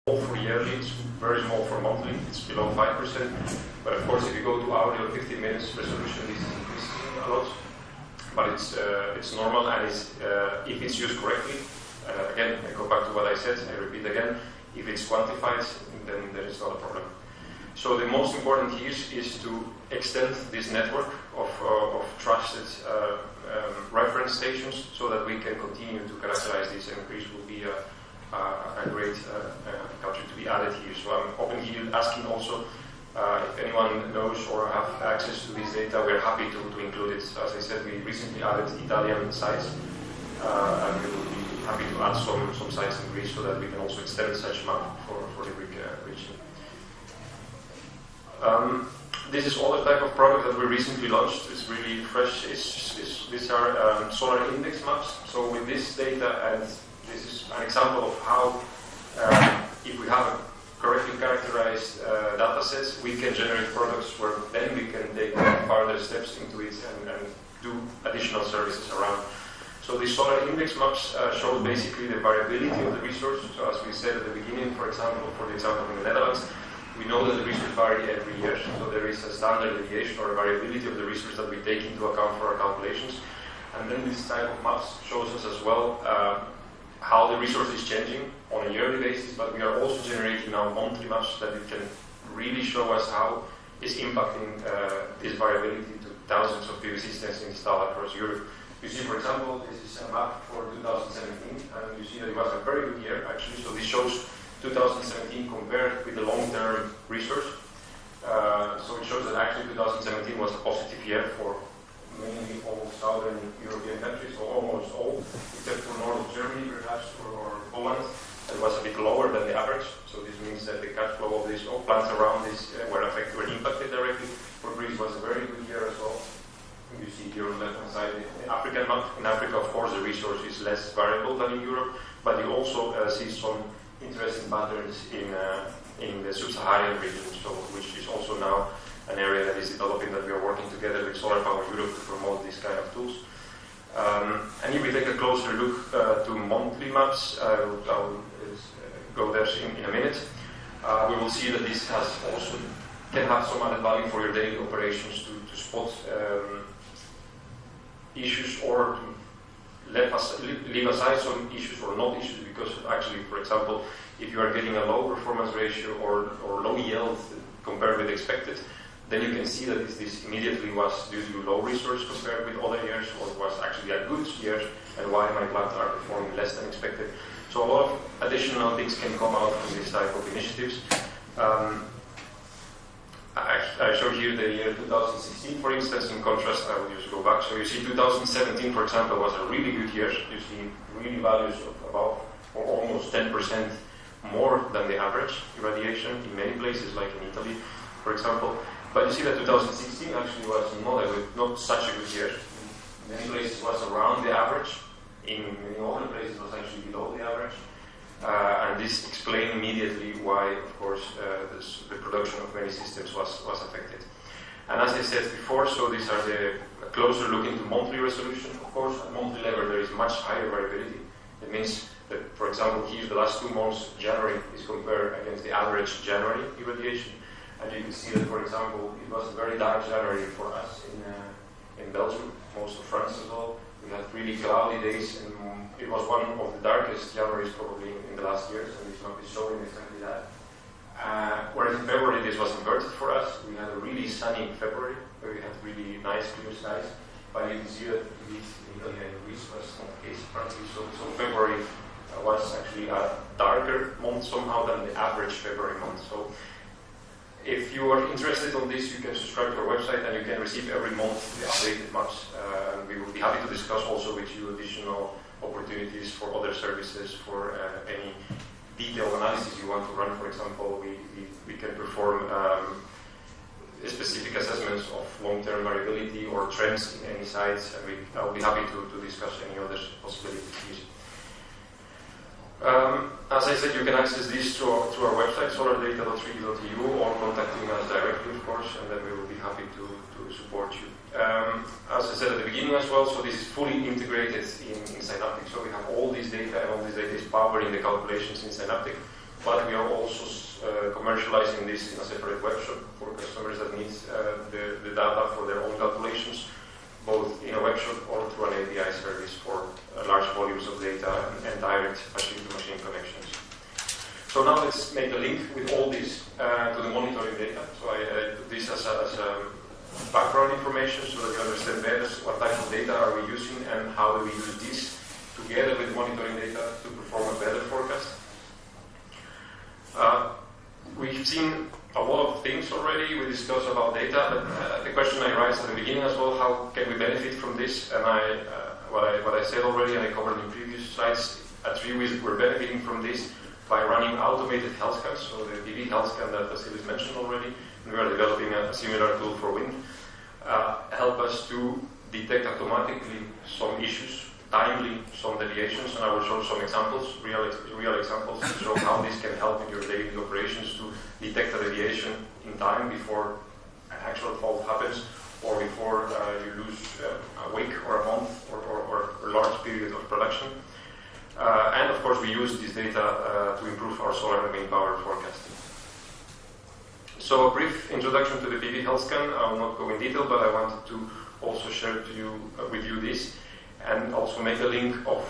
For yearly, it's very small for monthly, it's below 5%. But of course, if you go to hourly or 15 minutes resolution, this is increasing a lot. But it's normal, and if it's used correctly, again, I go back to what I said, I repeat again, if it's quantified, then there is not a problem. So the most important here is to extend this network of trusted reference stations so that we can continue to characterize this, and Greece will be a great country to be added here. So I'm open here asking also if anyone knows or have access to this data, we're happy to include it. As I said, we recently added Italian sites, and we will be happy to add some sites in Greece so that we can also extend such map for the Greek region. This is all the type of product that we recently launched. It's really fresh. These are solar index maps. So with this data, and this is an example of how, if we have correctly characterized data sets, we can generate products where then we can take further steps into it and do additional services around. So these solar index maps show basically the variability of the resource. So as we said at the beginning, for the example in the Netherlands, we know that the resource vary every year. So there is a standard deviation or a variability of the resource that we take into account for our calculations. And then this type of maps shows us as well how the resource is changing on a yearly basis, but we are also generating now monthly maps that it can really show us how it's impacting this variability to thousands of PV systems installed across Europe. You see, for example, this is a map for 2017, and you see that it was a very good year, actually. So this shows 2017 compared with the long-term resource. So it shows that actually 2017 was a positive year for mainly all southern European countries, so almost all, except for north of Germany perhaps, or Poland. It was a bit lower than the average. So this means that the cash flow of these plants around this were impacted directly. For Greece was a very good year as well. You see here on the left-hand side the African map. In Africa, of course, the resource is less variable than in Europe, but you also see some interesting patterns in the sub-Saharan region, so which is also now an area that is developing, that we are working together with Solar Power Europe to promote these kind of tools. And if we take a closer look to monthly maps, I'll go there in a minute. We will see that this has also can have some added value for your daily operations to spot issues, or to leave aside some issues or not issues, because actually, for example, if you are getting a low performance ratio or low yield compared with expected, then you can see that this immediately was due to low resource compared with other years, or was actually a good year, and why my plants are performing less than expected. So a lot of additional things can come out from this type of initiatives. I show here the year 2016, for instance. In contrast, I will just go back. So you see 2017, for example, was a really good year. You see really values of about or almost 10% more than the average irradiation in many places, like in Italy, for example. But you see that 2016 actually was not such a good year. In many places was around the average. In other places was actually below the average. And this explains immediately why, of course, the production of many systems was affected. And as I said before, so these are a closer look into monthly resolution. Of course, at monthly level there is much higher variability. It means that, for example, here the last 2 months, January is compared against the average January irradiation. And you can see that, for example, it was a very dark January for us in Belgium, most of France as well. We had really cloudy days, and it was one of the darkest Januaries probably in the last years, and this map is showing exactly that. Whereas in February this was inverted for us. We had a really sunny February, where we had really nice clear skies, but you can see that in Italy and Greece was not the case apparently. So February was actually a darker month somehow than the average February month. So if you are interested on this, you can subscribe to our website and you can receive every month the updated maps. And we will be happy to discuss also with you additional opportunities for other services, for any detailed analysis you want to run. For example, we can perform specific assessments of long-term variability or trends in any sites, and I will be happy to discuss any other possibilities. As I said, you can access this through our website, solardata.3.eu, or contacting us directly, of course, and then we will be happy to support you. As I said at the beginning as well, so this is fully integrated in SynaptiQ, so we have all this data, and all this data is powering the calculations in SynaptiQ. but we are also commercializing this in a separate webshop for customers that need the data for their own calculations, both in a webshop or through an API service for large volumes of data and direct machine-to-machine connections. So now let's make a link with all this to the monitoring data. So I put this as a background information so that you understand better what type of data are we using and how do we use this together with monitoring data to perform a better forecast. We've seen a lot of things already. We discussed about data, but the question I raised at the beginning as well, how can we benefit from this? And what I said already, and I covered in previous slides, at 3 weeks we're benefiting from this by running automated health scans. So the PV health scan that Vasilis mentioned already, and we are developing a similar tool for wind, help us to detect automatically some issues, timely some deviations, and I will show some examples, real examples, to show how this can help in your daily operations to detect a deviation in time before an actual fault happens, or before you lose a week or a month or a large period of production. And of course we use this data to improve our solar and wind power forecasting. So a brief introduction to the PV health scan. I will not go in detail, but I wanted to also share with you this, and also make a link of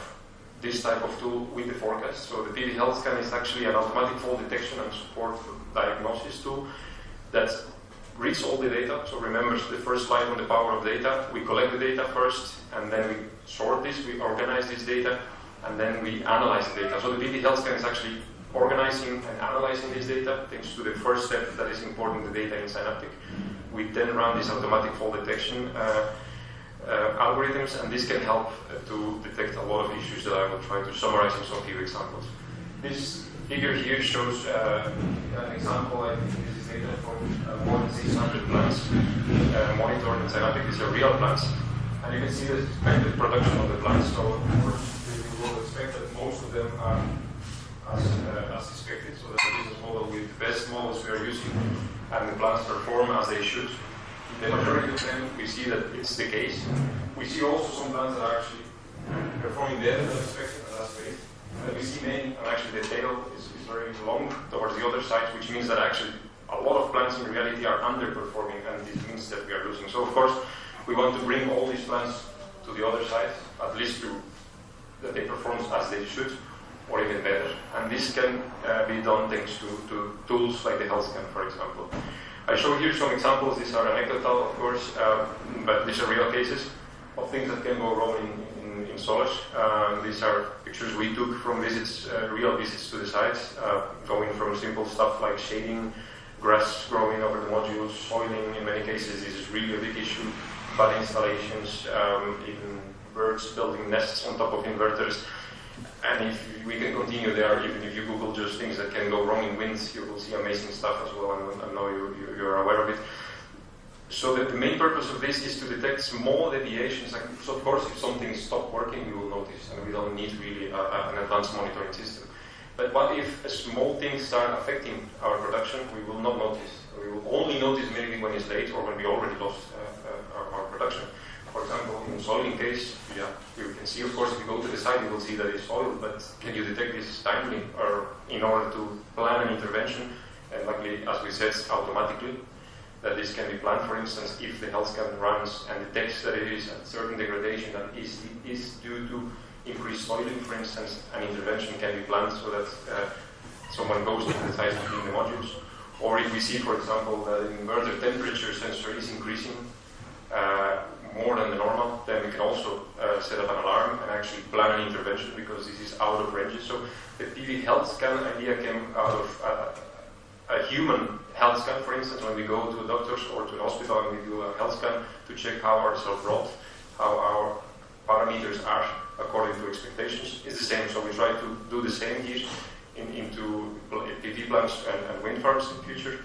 this type of tool with the forecast. So the PV health scan is actually an automatic fault detection and support diagnosis tool that reads all the data. So remember the first slide on the power of data. We collect the data first, and then we sort this, we organize this data, and then we analyze the data. So the PV health scan is actually organizing and analyzing this data, thanks to the first step that is importing the data in Synaptic. We then run this automatic fault detection algorithms, and this can help to detect a lot of issues that I will try to summarize in some few examples. This figure here shows an example. I think this is data from more than 600 plants monitored in Synaptic. These are real plants, and you can see the expected production of the plants. So of course we will expect that most of them are as expected, so that the business model with the best models we are using, and the plants perform as they should. The majority of them, we see that it's the case. We see also some plants that are actually performing better than expected, and that's great. But we see many, and actually the tail is very long towards the other side, which means that actually a lot of plants in reality are underperforming, and this means that we are losing. So of course, we want to bring all these plants to the other side, at least that they perform as they should, or even better. And this can be done thanks to tools like the health scan, for example. I show here some examples. These are anecdotal, of course, but these are real cases of things that can go wrong in solars. These are pictures we took from visits, real visits to the sites, going from simple stuff like shading, grass growing over the modules, soiling. In many cases, this is really a big issue. Bad installations, even birds building nests on top of inverters. And if we can continue there, even if you Google just things that can go wrong in winds, you will see amazing stuff as well, and I know you're aware of it. So the main purpose of this is to detect small deviations. So of course, if something stops working, we will notice, and we don't need really an advanced monitoring system. But what if small things start affecting our production? We will not notice. We will only notice maybe when it's late or when we already lost our production. For example, in soiling case, you can see, of course, if you go to the site, you will see that it's oil, but can you detect this timely or in order to plan an intervention? And luckily, as we said, automatically, that this can be planned. For instance, if the health scan runs and detects that it is a certain degradation that is due to increased soiling, for instance, an intervention can be planned so that someone goes to the site between the modules. Or if we see, for example, that the inverter temperature sensor is increasing more than the normal, then we can also set up an alarm and actually plan an intervention because this is out of range. So the PV health scan idea came out of a human health scan, for instance, when we go to a doctor's or to an hospital and we do a health scan to check how our cells rot, how our parameters are according to expectations. It's the same, so we try to do the same here into PV plants and wind farms in the future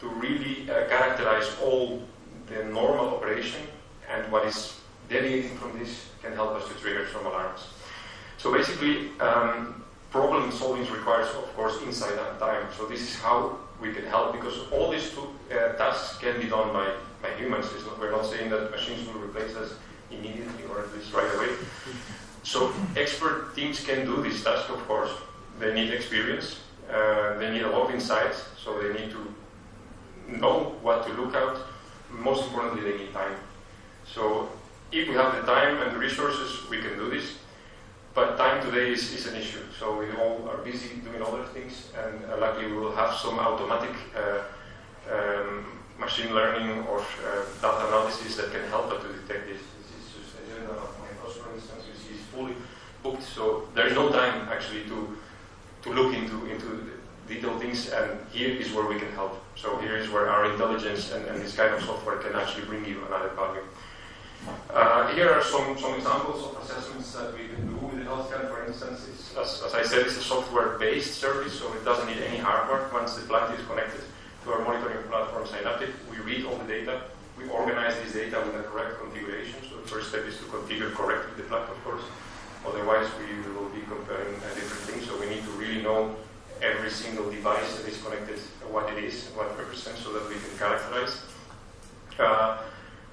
to really characterize all the normal operation, and what is deviating from this can help us to trigger some alarms. So basically, problem solving requires, of course, insight and time. So this is how we can help, because all these tasks can be done by humans. We're not saying that machines will replace us immediately or at least right away. So expert teams can do this task, of course. They need experience. They need a lot of insights, so they need to know what to look at. Most importantly, they need time. So if we have the time and the resources, we can do this. But time today is an issue. So we all are busy doing other things, and luckily we will have some automatic machine learning or data analysis that can help us to detect this. This is just the agenda of my course, for instance. You see, it's fully booked, so there is no time actually to look into detailed things, and here is where we can help. So here is where our intelligence and this kind of software can actually bring you an added value. Here are some examples of assessments that we can do with the health scan. For instance, as I said, it's a software-based service, so it doesn't need any hardware. Once the plant is connected to our monitoring platform, SynaptiQ, we read all the data. We organize this data with the correct configuration. So the first step is to configure correctly the plant, of course. Otherwise, we will be comparing different things. So we need to really know every single device that is connected, what it is, what it represents, so that we can characterize.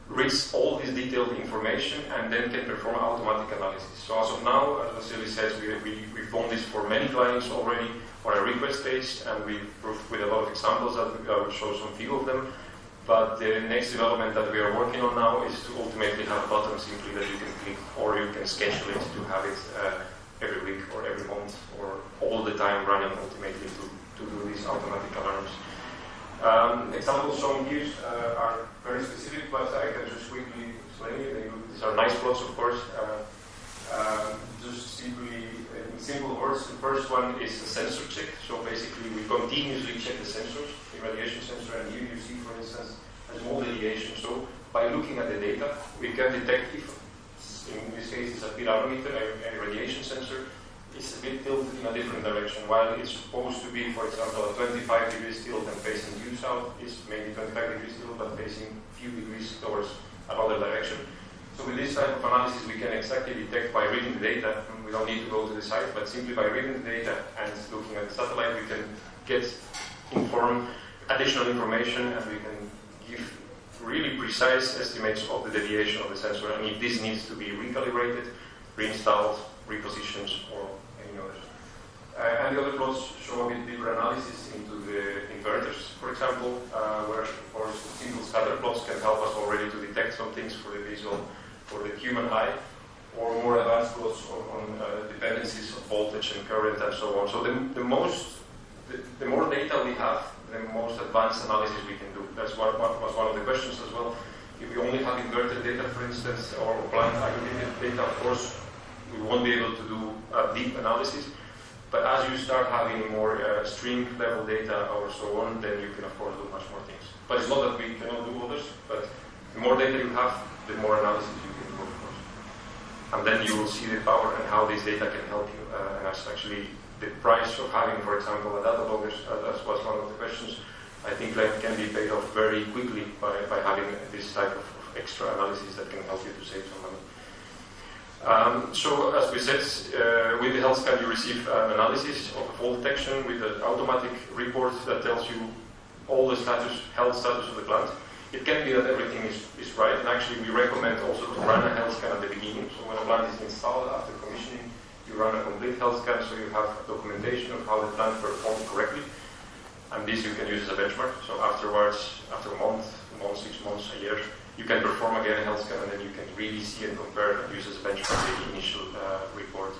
Reads all this detailed information and then can perform automatic analysis. So as of now, as Vasily says, we've done this for many clients already on a request stage, and we've proved with a lot of examples that I will show some few of them. But the next development that we are working on now is to ultimately have a button simply that you can click, or you can schedule it to have it every week or every month or all the time running ultimately to do these automatic alarms. Examples shown here are very specific, but I can just quickly explain it. These are nice plots, of course. Just simply, in simple words, the first one is a sensor check. So basically, we continuously check the sensors, the radiation sensor, and here you see, for instance, a small deviation. So by looking at the data, we can detect if, in this case, it's a pyranometer, a radiation sensor, is a bit tilted in a different direction. While it's supposed to be, for example, a 25 degrees tilt and facing due south, it's maybe 25 degrees tilt but facing a few degrees towards another direction. So with this type of analysis, we can exactly detect by reading the data. We don't need to go to the site, but simply by reading the data and looking at the satellite, we can get additional information, and we can give really precise estimates of the deviation of the sensor, and if this needs to be recalibrated, reinstalled, repositioned, or any others. And the other plots show a bit deeper analysis into the inverters, for example, where, of course, single scatter plots can help us already to detect some things for the visual, for the human eye, or more advanced plots on dependencies of voltage and current and so on. So the more data we have, the most advanced analysis we can do. That's what was one of the questions as well. If we only have inverted data, for instance, or plant aggregated data, of course, we won't be able to do a deep analysis. But as you start having more stream level data or so on, then you can of course do much more things. But it's not that we cannot do others, but the more data you have, the more analysis you can do, of course. And then you will see the power and how this data can help you. And that's actually the price of having, for example, a data logger, that was one of the questions, I think that can be paid off very quickly by having this type of extra analysis that can help you to save some money. So as we said, with the health scan you receive an analysis of fault detection with an automatic report that tells you all the health status of the plant. It can be that everything is right, and actually we recommend also to run a health scan at the beginning. So when a plant is installed after commissioning, you run a complete health scan so you have documentation of how the plant performed correctly. And this you can use as a benchmark. So afterwards, after a month, 6 months, a year, you can perform again a health scan, and then you can really see and compare and use as a benchmark the initial report.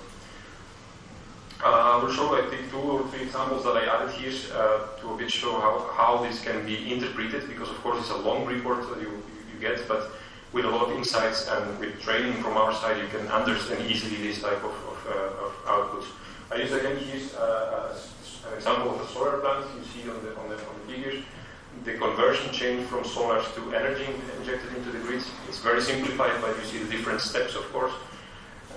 I will show, I think, 2 or 3 examples that I added here to a bit show how this can be interpreted, because of course it's a long report that you get, but with a lot of insights and with training from our side, you can understand easily this type of outputs. I use again here an example of a solar plant. You see on the figures the conversion chain from solar to energy injected into the grids. It's very simplified, but you see the different steps, of course.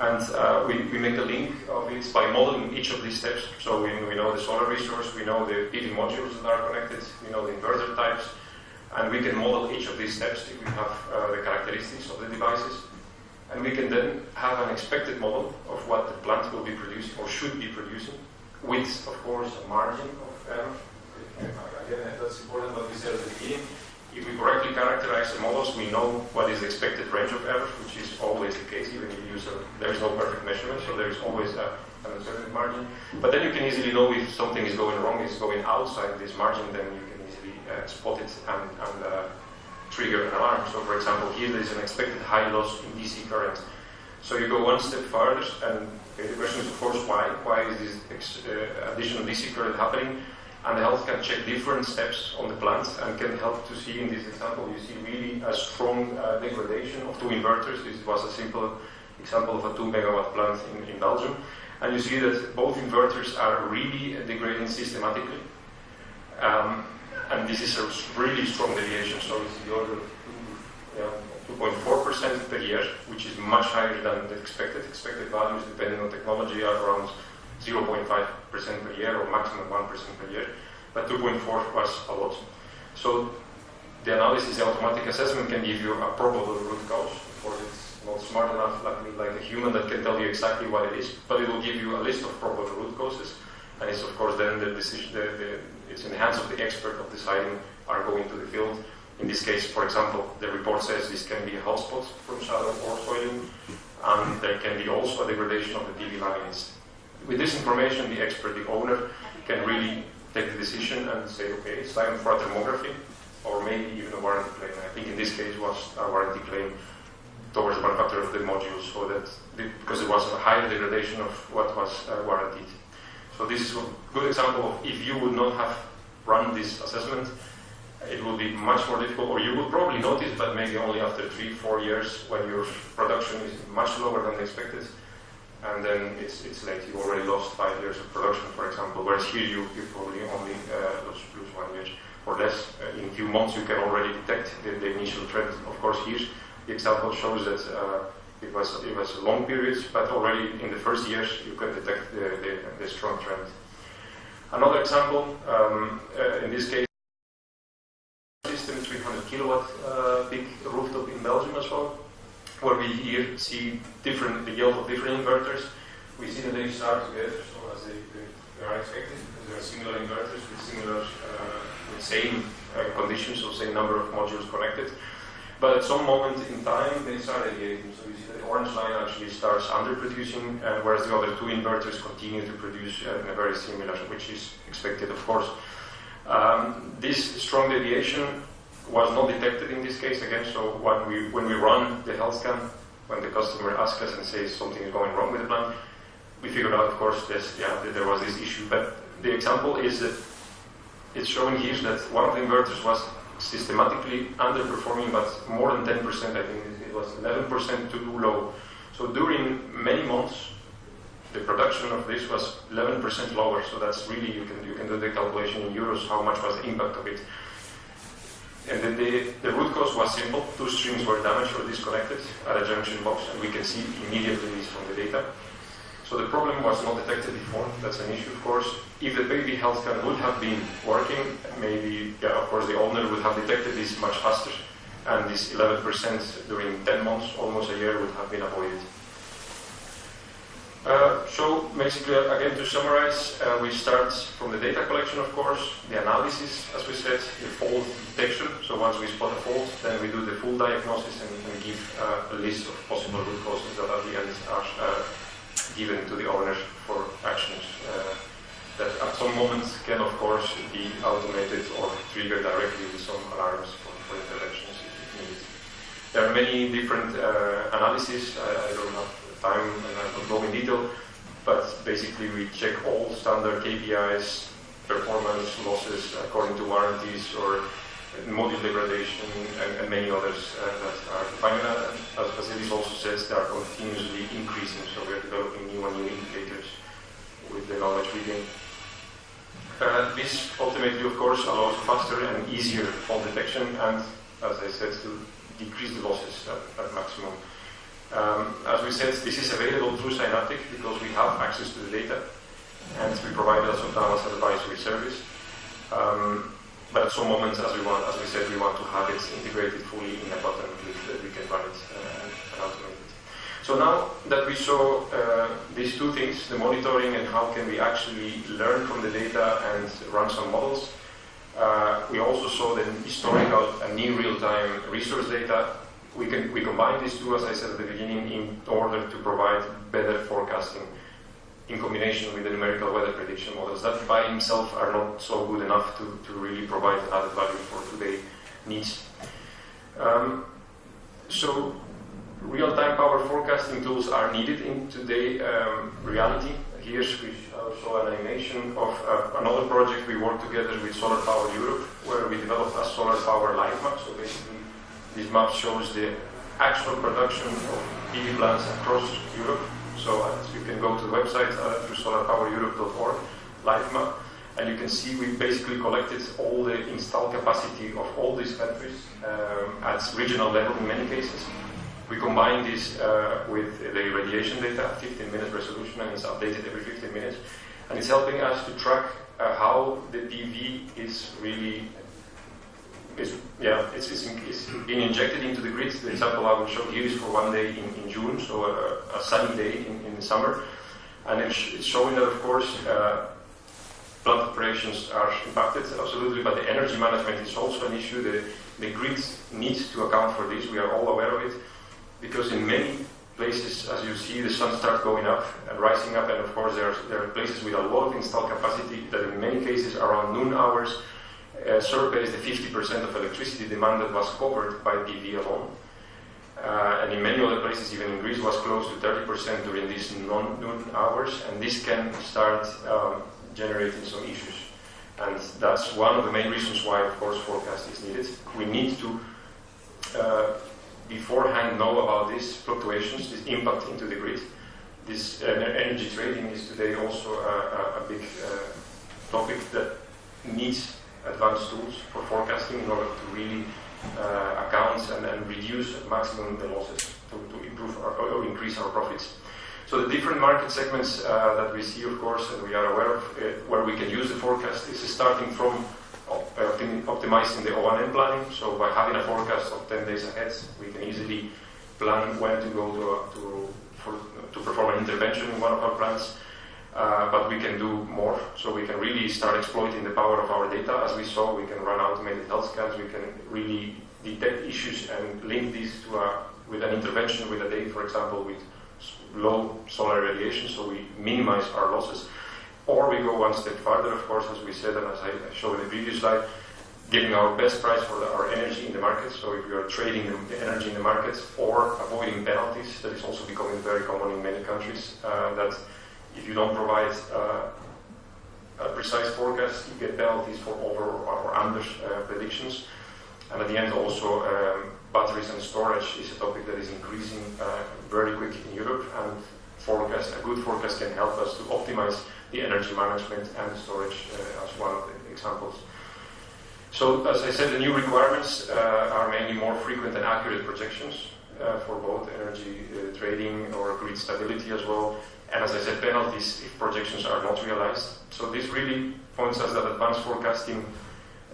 And we make a link of it by modeling each of these steps. So we know the solar resource, we know the PV modules that are connected, we know the inverter types, and we can model each of these steps if we have the characteristics of the devices. And we can then have an expected model of what the plant will be producing or should be producing, with, of course, a margin of error. Again, that's important what we said at the beginning. if we correctly characterize the models, we know what is the expected range of errors, which is always the case, even if you use there is no perfect measurement, so there is always an uncertain margin. But then you can easily know if something is going wrong, is going outside this margin, then you can easily spot it and trigger an alarm. So for example, here there is an expected high loss in DC current. So you go one step further, and the question is of course why? Why is this additional DC current happening? And the health can check different steps on the plant and can help to see in this example, you see really a strong degradation of two inverters. This was a simple example of a 2 megawatt plant in Belgium. And you see that both inverters are really degrading systematically. And this is a really strong deviation, so it's the order of 2.4% per year, which is much higher than the expected. Expected values, depending on technology, are around 0.5% per year or maximum 1% per year, but 2.4 was a lot. So the analysis, the automatic assessment can give you a probable root cause. Of course, it's not smart enough like a human that can tell you exactly what it is, but it will give you a list of probable root causes, and it's of course then the decision, it's in the hands of the expert of deciding are going to the field. In this case, for example, the report says this can be a hotspot from shadow or soiling, and there can be also a degradation of the PV laminates. With this information, the expert, the owner, can really take the decision and say, okay, it's time for a thermography, or maybe even a warranty claim. I think in this case was a warranty claim towards the manufacturer of the module, so that because it was a higher degradation of what was warranted. So this is a good example of if you would not have run this assessment, it will be much more difficult, or you will probably notice, but maybe only after 3-4 years when your production is much lower than expected. And then it's late. You already lost 5 years of production, for example. Whereas here you probably only lose 1 year or less. In a few months you can already detect the initial trend. Of course, here the example shows that it was long periods, but already in the first years you can detect the strong trend. Another example, in this case, system 300 kilowatt big rooftop in Belgium as well, where we here see the yield of different inverters. We see that they start together, so as they are expected, because there are similar inverters with similar, with same conditions, so same number of modules connected. But at some moment in time, they start deviating. So you see the orange line actually starts underproducing, whereas the other two inverters continue to produce in a very similar, which is expected, of course. This strong deviation was not detected in this case again, so when we run the health scan, when the customer asks us and says something is going wrong with the plant, we figured out, of course, that there was this issue. But the example is that it's showing here that one of the inverters was systematically underperforming, but more than 10%, I think it was 11% too low. So during many months, the production of this was 11% lower, so that's really, you can do the calculation in euros, how much was the impact of it. And then the root cause was simple. Two strings were damaged or disconnected at a junction box, and we can see immediately this from the data. So the problem was not detected before. That's an issue, of course. If the baby health scan would have been working, maybe, of course, the owner would have detected this much faster, and this 11% during 10 months, almost a year, would have been avoided. So basically, again, to summarize, we start from the data collection, of course, the analysis, as we said, the fault detection. So once we spot a fault, then we do the full diagnosis and give a list of possible root causes that at the end are given to the owner for actions that at some moment can, of course, be automated or triggered directly with some alarms for interventions if needed. There are many different analyses. I don't have time and I will go in detail, but basically we check all standard KPIs, performance losses according to warranties or module degradation and many others that are defined. As Vasilis also says, they are continuously increasing, so we are developing new and new indicators with the knowledge we gain. This ultimately, of course, allows faster and easier fault detection and, as I said, to decrease the losses at maximum. As we said, this is available through SynaptiQ because we have access to the data and we provide also now as an advisory service. But at some moments, as we said, we want to have it integrated fully in a button that we can run it and automate it. So now that we saw these two things, the monitoring and how can we actually learn from the data and run some models, We also saw the historical and new real-time resource data. We combine these two, as I said at the beginning, in order to provide better forecasting in combination with the numerical weather prediction models that by themselves are not so good enough to really provide added value for today's needs. So real-time power forecasting tools are needed in today's reality. Here we show an animation of another project. We worked together with Solar Power Europe, where we developed a solar power life map. So basically, this map shows the actual production of PV plants across Europe. So you can go to the website through solarpowereurope.org, live map, and you can see we basically collected all the installed capacity of all these countries at regional level in many cases. We combine this with the radiation data, 15-minute resolution, and it's updated every 15 minutes. And it's helping us to track how the PV is really, it's being injected into the grid. The example I will show here is for one day in June, so a sunny day in the summer. And it's showing that, of course, plant operations are impacted, absolutely, but the energy management is also an issue. The grid needs to account for this. We are all aware of it. Because in many places, as you see, the sun starts going up and rising up, and of course there are places with a lot of installed capacity that in many cases around noon hours surpass the 50% of electricity demand that was covered by PV alone. And in many other places, even in Greece, was close to 30% during these noon hours, and this can start generating some issues. And that's one of the main reasons why, of course, forecast is needed. We need to beforehand know about these fluctuations, this impact into the grid. This energy trading is today also a big topic that needs advanced tools for forecasting in order to really account and reduce at maximum the losses to improve or increase our profits. So the different market segments that we see, of course, and we are aware of where we can use the forecast is starting from optimizing the O&M planning. So by having a forecast of 10 days ahead, we can easily plan when to go to perform an intervention in one of our plants. But we can do more. So we can really start exploiting the power of our data. As we saw, we can run automated health scans. We can really detect issues and link these to with an intervention with a day, for example, with low solar radiation, so we minimize our losses. Or we go one step further, of course, as we said, and as I showed in the previous slide, getting our best price for our energy in the market. So if we are trading the energy in the market or avoiding penalties, that is also becoming very common in many countries, that if you don't provide a precise forecast, you get penalties for over or under predictions. And at the end also, batteries and storage is a topic that is increasing very quick in Europe, and a good forecast can help us to optimize the energy management and the storage as one of the examples. So, as I said, the new requirements are mainly more frequent and accurate projections for both energy trading or grid stability as well. And as I said, penalties if projections are not realized. So this really points us that advanced forecasting,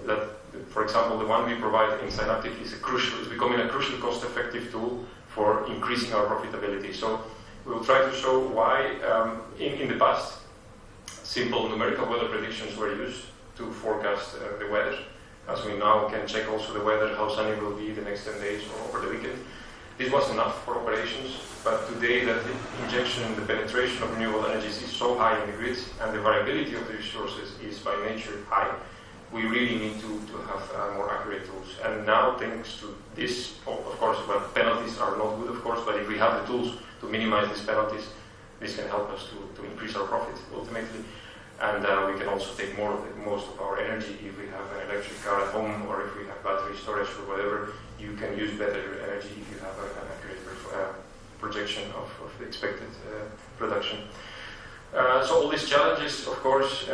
that, for example, the one we provide in SynaptiQ is becoming a crucial cost-effective tool for increasing our profitability. So we will try to show why in the past, simple numerical weather predictions were used to forecast the weather. As we now can check also the weather, how sunny it will be the next 10 days or over the weekend. This was enough for operations, but today that the injection, the penetration of renewable energies is so high in the grid, and the variability of the resources is by nature high, we really need to have more accurate tools. And now, thanks to this, of course, well, penalties are not good, of course, but if we have the tools to minimize these penalties, this can help us to increase our profit, ultimately. And we can also take most of our energy if we have an electric car at home, or if we have battery storage or whatever. You can use better energy if you have an accurate projection of the expected production. So all these challenges, of course,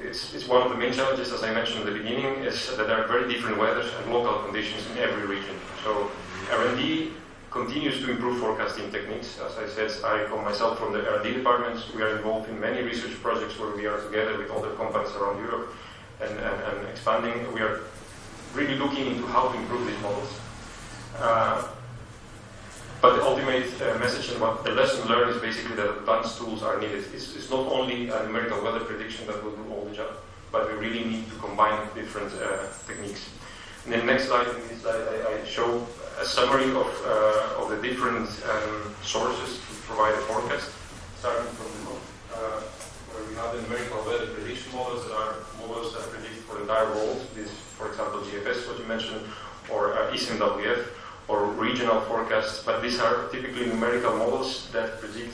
it's one of the main challenges, as I mentioned at the beginning, is that there are very different weather and local conditions in every region. So R&D continues to improve forecasting techniques. As I said, I come myself from the R&D departments. We are involved in many research projects where we are together with other companies around Europe and expanding. We are really looking into how to improve these models. But the ultimate message and what the lesson learned is basically that advanced tools are needed. It's not only a numerical weather prediction that will do all the job. but we really need to combine different techniques. In the next slide, I show a summary of the different sources to provide a forecast, starting from the top, where we have the numerical weather prediction models that are models that predict for the entire world. This, for example, GFS, what you mentioned, or SynaptiQ, or regional forecasts, but these are typically numerical models that predict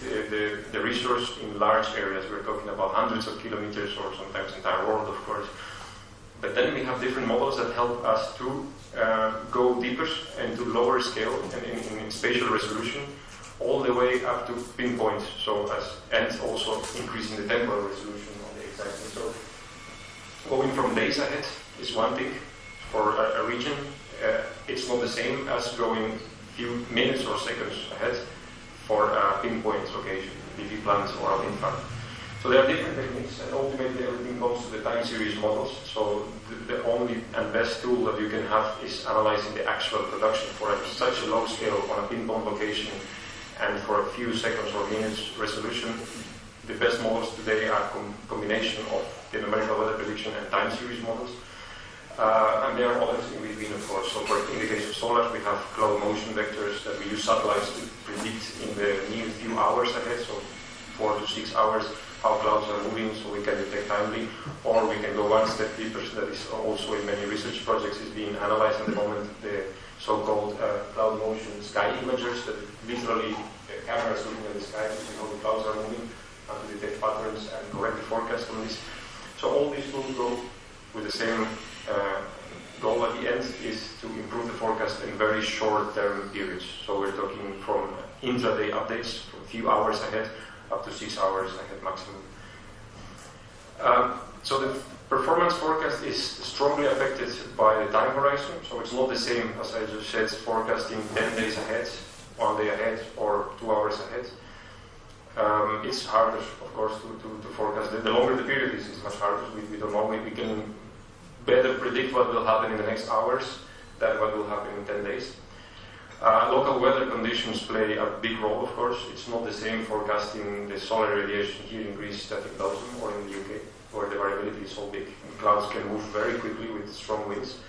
the resource in large areas. We're talking about hundreds of kilometers, or sometimes the entire world, of course. But then we have different models that help us to go deeper and to lower scale and in spatial resolution, all the way up to pinpoint, and also increasing the temporal resolution of the excitement. So going from days ahead is one thing for a region. It's not the same as going few minutes or seconds ahead for a pinpoint location, PV plant or a wind farm. So there are different techniques, and ultimately everything comes to the time series models. So the only and best tool that you can have is analyzing the actual production for such a low scale on a pinpoint location and for a few seconds or minutes resolution. The best models today are a combination of the numerical weather prediction and time series models. And there are others in between, of course. So in the case of solar, we have cloud motion vectors that we use satellites to predict in the near few hours ahead, so 4 to 6 hours, how clouds are moving, so we can detect timely. Or we can go one step deeper, that is also in many research projects is being analyzed at the moment, the so-called cloud motion sky imagers, that literally cameras looking at the sky to see how the clouds are moving, and to detect patterns and correct the forecast on this. So all these tools go with the same goal at the end, is to improve the forecast in very short-term periods. So we're talking from intraday updates, from a few hours ahead, up to 6 hours ahead maximum. So the performance forecast is strongly affected by the time horizon. So it's not the same, as I just said, forecasting 10 days ahead, 1 day ahead, or 2 hours ahead. It's harder, of course, to forecast. The longer the period is, it's much harder. We don't know. We can better predict what will happen in the next hours than what will happen in 10 days. Local weather conditions play a big role, of course. It's not the same forecasting the solar radiation here in Greece that in Belgium or in the UK, where the variability is so big. And clouds can move very quickly with strong winds.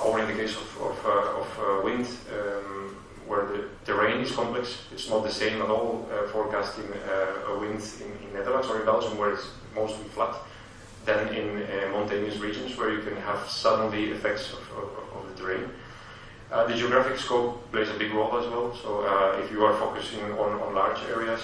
Or in the case of wind, where the terrain is complex, it's not the same at all forecasting a wind in Netherlands or in Belgium, where it's mostly flat, than in mountainous regions where you can have suddenly effects of the terrain. The geographic scope plays a big role as well. So if you are focusing on large areas,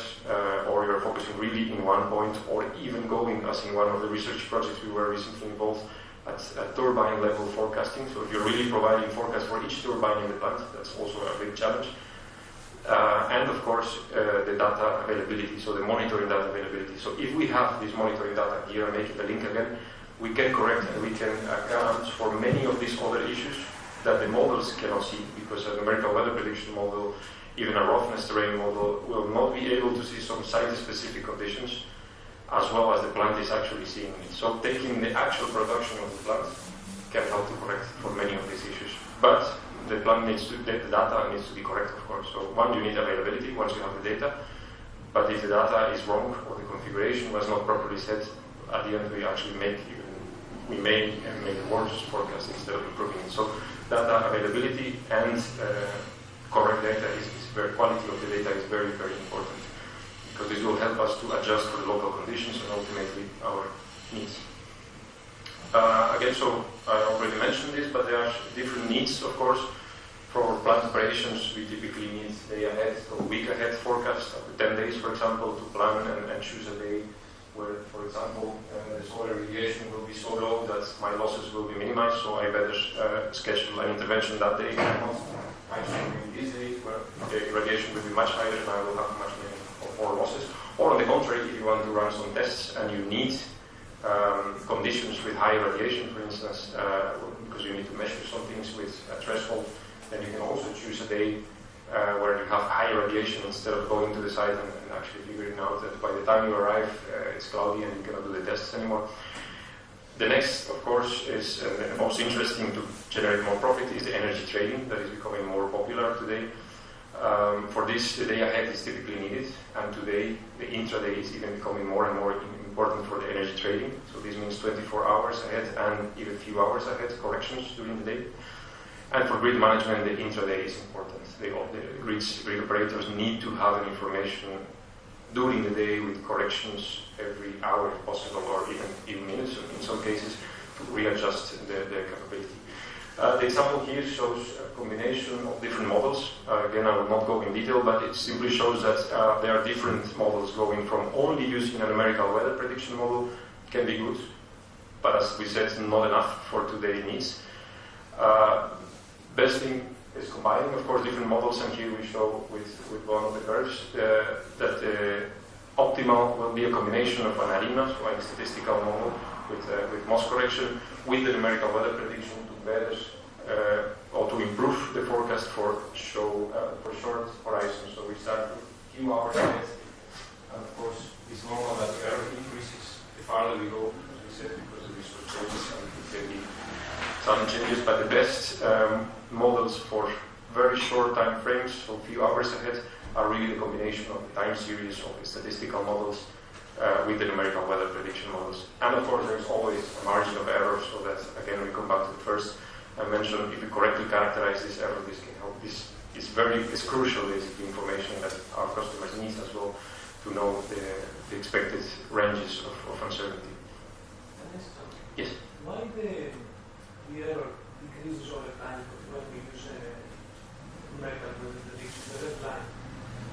or you're focusing really in one point, or even going, as in one of the research projects we were recently involved, at turbine level forecasting. So if you're really providing forecast for each turbine in the plant, that's also a big challenge. And of course, the data availability, so the monitoring data availability. So if we have this monitoring data here, making the link again, we can correct and we can account for many of these other issues that the models cannot see, because a numerical weather prediction model, even a roughness terrain model, will not be able to see some site-specific conditions as well as the plant is actually seeing it. So taking the actual production of the plant can help to correct for many of these issues. But the plant needs to, the data needs to be correct, of course. So one, you need availability once you have the data. But if the data is wrong or the configuration was not properly set, at the end we actually may make a worse forecast instead of improving it. So data availability and correct data quality of the data is very, very important, because this will help us to adjust for the local conditions and ultimately our needs. Again, so I already mentioned this, but there are different needs, of course. For plant operations, we typically need day ahead or week ahead forecast, up to 10 days, for example, to plan and choose a day where, for example, the solar radiation will be so low that my losses will be minimized, so I better schedule an intervention that day. I should this day where the radiation will be much higher and I will have much more losses. Or on the contrary, if you want to run some tests and you need conditions with high radiation, for instance, because you need to measure some things with a threshold, then you can also choose a day where you have high radiation instead of going to the site and actually figuring out that by the time you arrive it's cloudy and you cannot do the tests anymore. The next, of course, is the most interesting to generate more profit is the energy trading that is becoming more popular today. For this, the day ahead is typically needed, and today the intraday is even becoming more and more important for the energy trading. So this means 24 hours ahead and even a few hours ahead corrections during the day. And for grid management, the intraday is important. The grid operators need to have information during the day with corrections every hour if possible, or even minutes in some cases, to readjust the capability. The example here shows a combination of different models. Again, I will not go in detail, but it simply shows that there are different models going from only using a numerical weather prediction model can be good, but as we said, not enough for today's needs. Best thing is combining, of course, different models, and here we show with one of the curves that the optimal will be a combination of an ARIMA, so a statistical model with MOS correction, with the numerical weather prediction to better or to improve the forecast for short horizons. So we start with a few hours ahead, and of course it's normal that the error increases the farther we go, as we said, because the resource changes and it can be some changes, but the best models for very short time frames, so a few hours ahead, are really the combination of the time series of the statistical models with the numerical weather prediction models. And of course, there's always a margin of error, so that, again, we come back to it first. I mentioned if we correctly characterize this error, this can help. This is crucial, this is the information that our customers need as well to know the expected ranges of uncertainty. Yes? Why the error increases over time when we use numerical weather prediction, the red line?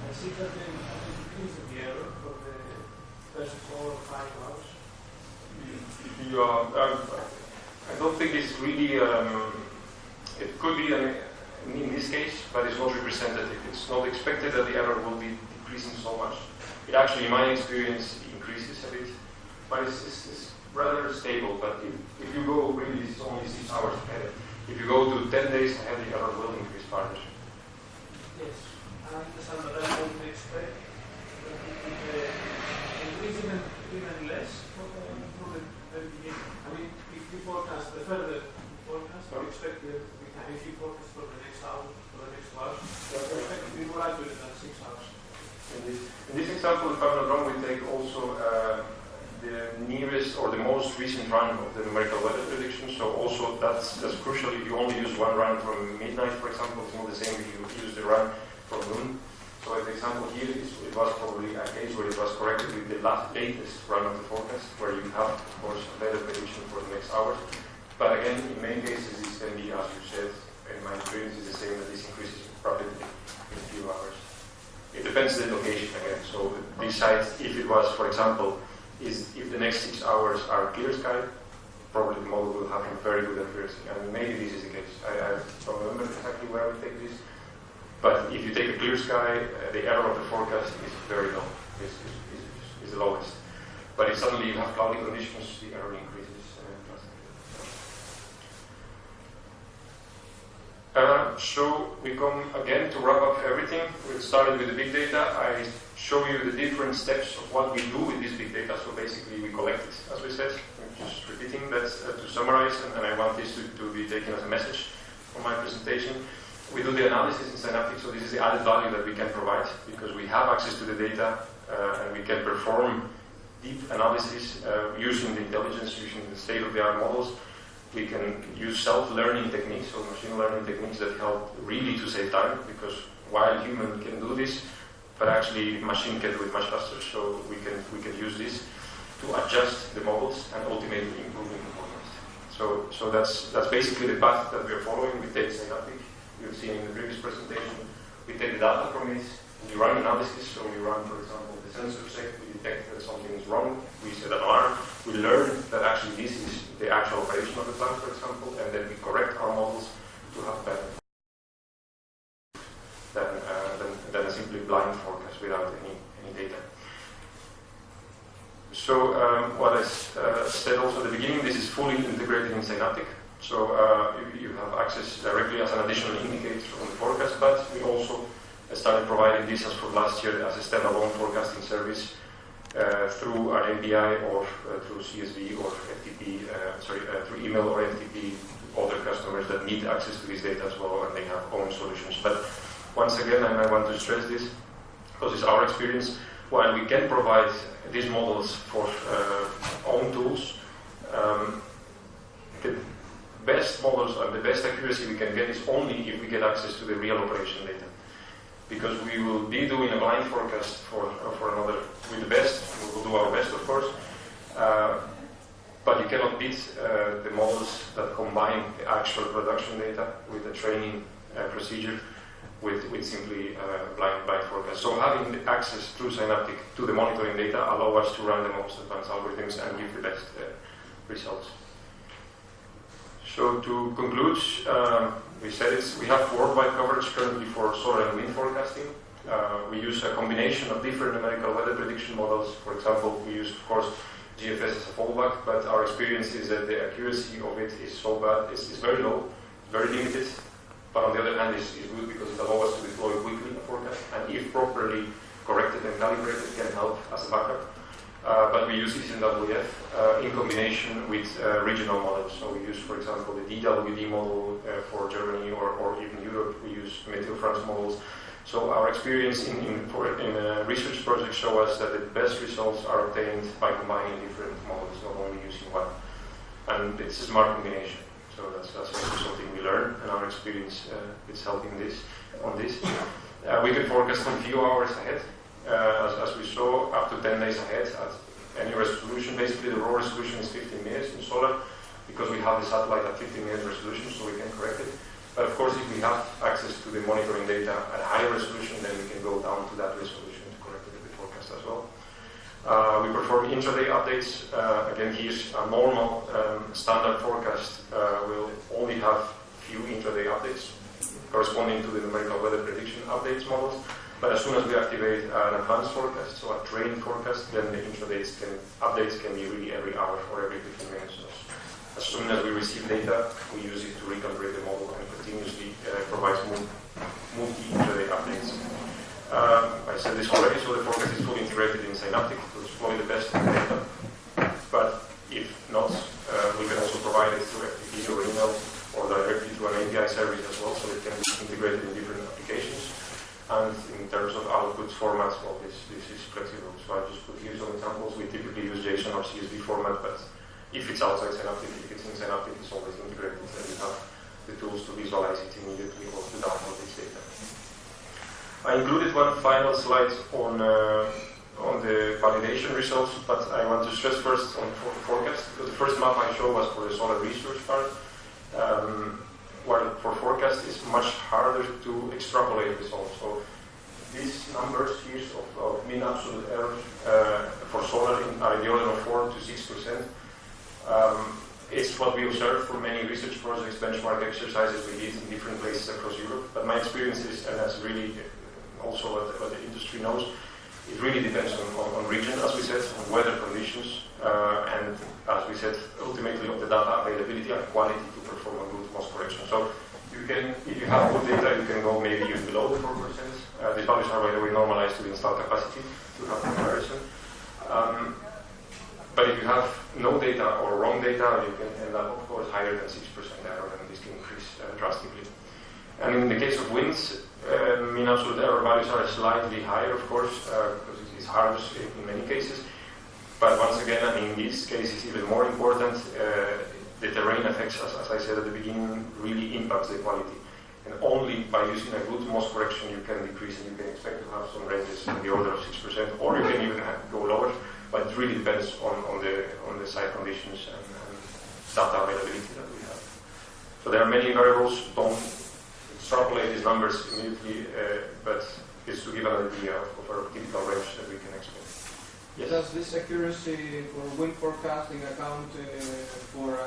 I see that they increase the error for the first 4 or 5 hours. I don't think it's really, it could be in this case, but it's not representative. It's not expected that the error will be decreasing so much. It actually, in my experience, increases a bit, but it's rather stable. But if you go, really, it's only 6 hours ahead. If you go to 10 days ahead, the error will increase further. Yes, I understand, but I would expect that it would increase even less from the very beginning. I mean, if you forecast the further forecast, you expect if you forecast for the next hour, for the next 2 hours, you expect to be more accurate than 6 hours. In this example, if I'm not wrong, we take also the nearest or the most recent run of the numerical weather prediction. So also that's crucial. If you only use one run from midnight, for example, it's not the same if you use the run from noon. So the example here is it was probably a case where it was corrected with the latest run of the forecast, where you have, of course, a better prediction for the next hours. But again, in many cases, this can be, as you said, in my experience, is the same, that this increases rapidly in a few hours. It depends on the location again. So this site, if it was, for example, if the next 6 hours are clear sky, probably the model will have a very good accuracy. And maybe this is the case. I don't remember exactly where I would take this. But if you take a clear sky, the error of the forecast is very low, is the lowest. But if suddenly you have cloudy conditions, the error increases drastically. So we come again to wrap up everything. We started with the big data. I show you the different steps of what we do with this big data. So basically we collect it, as we said. I'm just repeating that to summarize, and I want this to be taken as a message from my presentation. We do the analysis in SynaptiQ, so this is the added value that we can provide, because we have access to the data and we can perform deep analysis using the intelligence, using the state-of-the-art models. We can use self-learning techniques, so machine learning techniques that help really to save time, because while human can do this, but actually machine can do it much faster, so we can use this to adjust the models and ultimately improve the performance. So that's basically the path that we are following. We take SynaptiQ. You've seen in the previous presentation, we take the data from it, we run analysis, so we run, for example, the sensor check, we detect that something is wrong, we set an alarm, we learn that actually this is the actual operation of the plant, for example, and then we correct our models to have better than a simply blind forecast without any data. So what I said also at the beginning, this is fully integrated in SynaptiQ. So you have access directly as an additional indicator on the forecast, but we also started providing this as from last year as a standalone forecasting service through our API or through CSV or FTP, through email or FTP to other customers that need access to this data as well, and they have own solutions. But once again, and I want to stress this, because it's our experience, while we can provide these models for own tools, the best models and the best accuracy we can get is only if we get access to the real operation data. Because we will be doing a blind forecast for another, with the best, we will do our best of course, but you cannot beat the models that combine the actual production data with the training procedure with simply blind forecast. So having the access through SynaptiQ to the monitoring data allow us to run the most advanced algorithms and give the best results. So to conclude, we said we have worldwide coverage currently for solar and wind forecasting. We use a combination of different numerical weather prediction models. For example, we use, of course, GFS as a fallback, but our experience is that the accuracy of it is so bad, it's very low, very limited, but on the other hand, it's good because it allows us to deploy quickly a forecast, and if properly corrected and calibrated, can help as a backup. But we use SynaptiQ in combination with regional models. So we use, for example, the DWD model for Germany or even Europe. We use Meteo France models. So our experience in research projects show us that the best results are obtained by combining different models, not only using one. And it's a smart combination. So that's also something we learn, and our experience is helping on this. We can forecast a few hours ahead. As we saw, up to 10 days ahead at any resolution. Basically, the raw resolution is 15 minutes in solar because we have the satellite at 15 minute resolution, so we can correct it. But of course, if we have access to the monitoring data at higher resolution, then we can go down to that resolution to correct it in the forecast as well. We perform intraday updates. Again, here's a normal standard forecast will only have few intraday updates corresponding to the numerical weather prediction updates models. But as soon as we activate an advanced forecast, so a trained forecast, then the intraday updates can be really every hour or every 15 minutes. So as soon as we receive data, we use it to recalibrate the model and continuously provides multi-intraday updates. I said this already, so the forecast is fully integrated in SynaptiQ to exploit the best data. But if not, we can also provide it through FTP or email or directly through an API service as well, so it can be integrated in different applications. And in terms of output formats, well, this is flexible. So I just put here some examples. We typically use JSON or CSV format, but if it's outside SynaptiQ, if it's in SynaptiQ, it's always integrated, and you have the tools to visualize it immediately or to download this data. I included one final slide on the validation results, but I want to stress first on the forecast, because the first map I showed was for the solar research part. While for forecast it's much harder to extrapolate results. So these numbers here of mean absolute error for solar are in the order of 4 to 6%. It's what we observed for many research projects, benchmark exercises we did in different places across Europe. But my experience is, and that's really also what the industry knows, it really depends on region, as we said, on weather conditions, and as we said, ultimately on the data availability and quality to perform a good loss correction. So you can, if you have good data, you can go maybe even below the 4%. These values are, by the way, normalized to the installed capacity to have comparison. But if you have no data or wrong data, you can end up, of course, higher than 6% error, and this can increase drastically. And in the case of winds, mean absolute error values are slightly higher, of course, because it's hardest in many cases. But once again, I mean, in this case, it's even more important. The terrain effects, as I said at the beginning, really impacts the quality. And only by using a good MOS correction, you can decrease, and you can expect to have some ranges in the order of 6%, or you can even go lower. But it really depends on the site conditions and data availability that we have. So there are many variables. Don't extrapolate these numbers immediately, but it's to give an idea of a typical range that we can expect. Yes? Does this accuracy for wind forecasting account for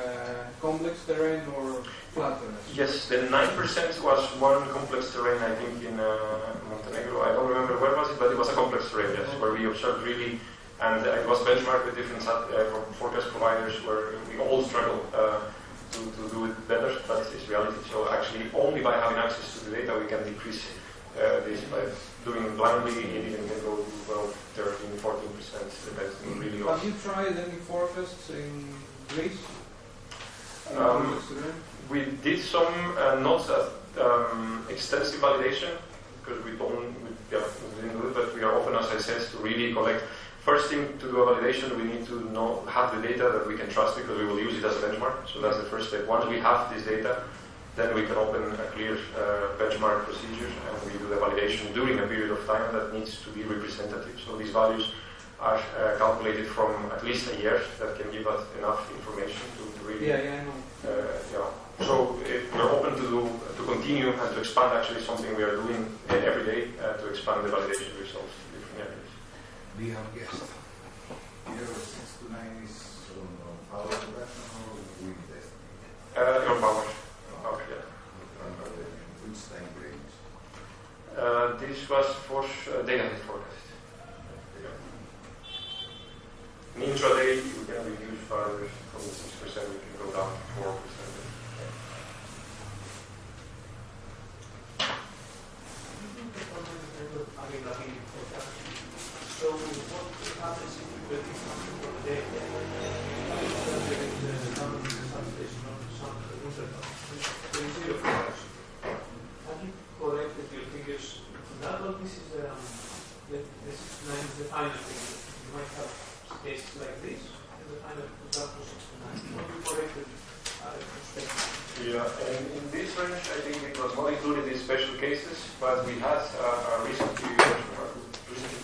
complex terrain or flat terrain? Yes, the 9% was one complex terrain, I think, in Montenegro. I don't remember where was it, but it was a complex terrain, yes, where we observed really, and it was benchmarked with different forecast providers where we all struggle to do it better, but it's reality. So actually, only by having access to the data, we can decrease this. By doing it blindly, it even can go to, well, 13, 14%, depends on really. Have you tried any forecasts in Greece? We did some, not extensive validation, because we didn't do it, but we are open, as I said, to really collect. First thing to do a validation, we need to have the data that we can trust, because we will use it as a benchmark. So that's the first step. Once we have this data, then we can open a clear benchmark procedure, and we do the validation during a period of time that needs to be representative. So these values are calculated from at least a year. That can give us enough information to really. I know. So we're open to continue and to expand. Actually, something we are doing every day to expand the validation results to different areas. We have guessed. Either 6 to 9 is on power production or wind testing? Your power, yeah. Which time range? This was for day-ahead forecast. In intraday, we can reduce further from the 6%, we can go down to 4%. So what happens if you predict something for the day? Have you corrected your figures from that, or this is the final figure? You might have cases like this, and the final result was 69. What you corrected in this range, I think it was not included in special cases, but we had a recently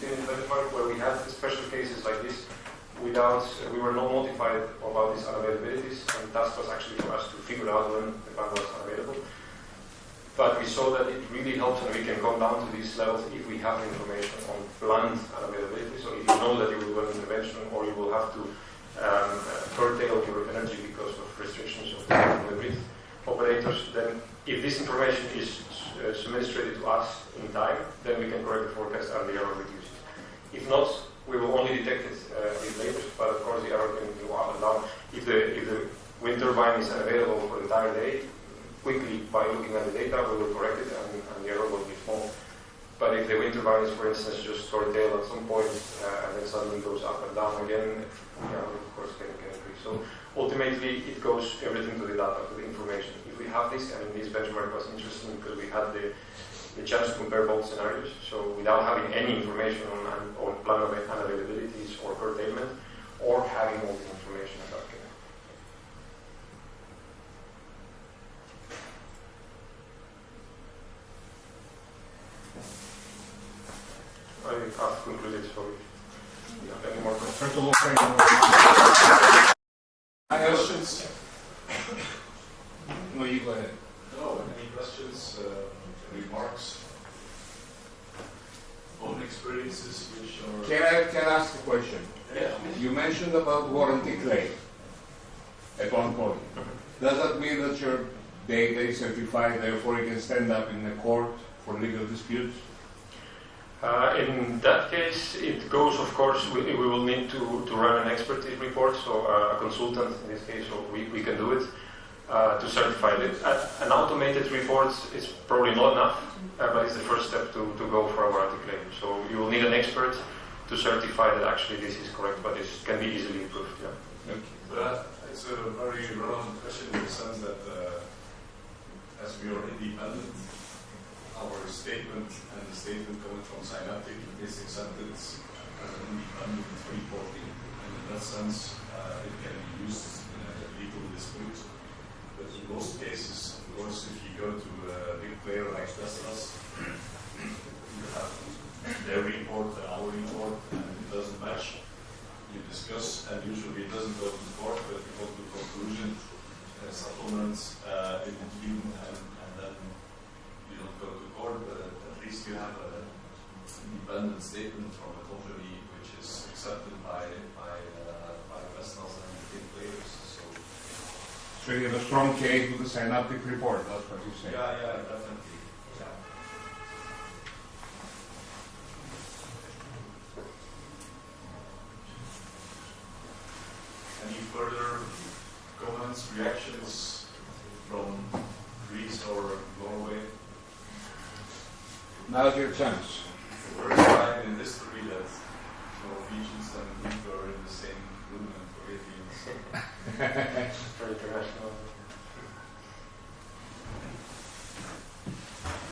benchmark where we had special cases like this without, we were not notified about these unavailabilities, and the task was actually for us to figure out when the ban was unavailable. But we saw that it really helps, and we can come down to these levels if we have information on planned unavailability. So if you know that you will do an intervention, or you will have to curtail your energy because of restrictions of the grid operators, then if this information is administrated to us in time, then we can correct the forecast and the error reduced. If not, we will only detect it a bit later, but of course the error can go up and down. If the wind turbine is unavailable for the entire day, quickly by looking at the data, we will correct it and the error will be small. But if the wind turbine is, for instance, just curtailed at some point and then suddenly goes up and down again, of course can increase. So ultimately it goes everything to the data, to the information. If we have this, and this benchmark was interesting because we had the chance to compare both scenarios. So without having any information on plan unavailabilities or curtailment, or having all the information about it. I have concluded, so if you have any more questions. First of all, thank you. Questions? No, you go ahead. No, any questions, remarks, own experiences which are... Can I ask a question? Yeah. You mentioned about warranty claim at one point. Does that mean that your data is certified, therefore you can stand up in the court for legal disputes? In that case, it goes, of course, we will need to run an expertise report, so a consultant in this case, so we can do it to certify it. An automated report is probably not enough, but it's the first step to go for a warranty claim. So you will need an expert to certify that actually this is correct, but this can be easily proved. Yeah. But it's a very relevant question in the sense that as we are independent, our statement and the statement coming from SynaptiQ is accepted as an independent reporting, and in that sense it can be used in a legal dispute. But in most cases, of course, if you go to a big player like Tesla's, you have their report and our report, and it doesn't match. You discuss, and usually it doesn't go to the court, but you go to a conclusion, supplements in between, and then you don't go to court, but at least you have an independent statement from a company which is accepted by investors and big players. So you have a strong case with the SynaptiQ report, that's what you say? Yeah, definitely. Yeah. Any further comments, reactions from Greece or Norway? Now's your chance. The first time in history that Norwegians and Greeks are in the same room and for 8 years.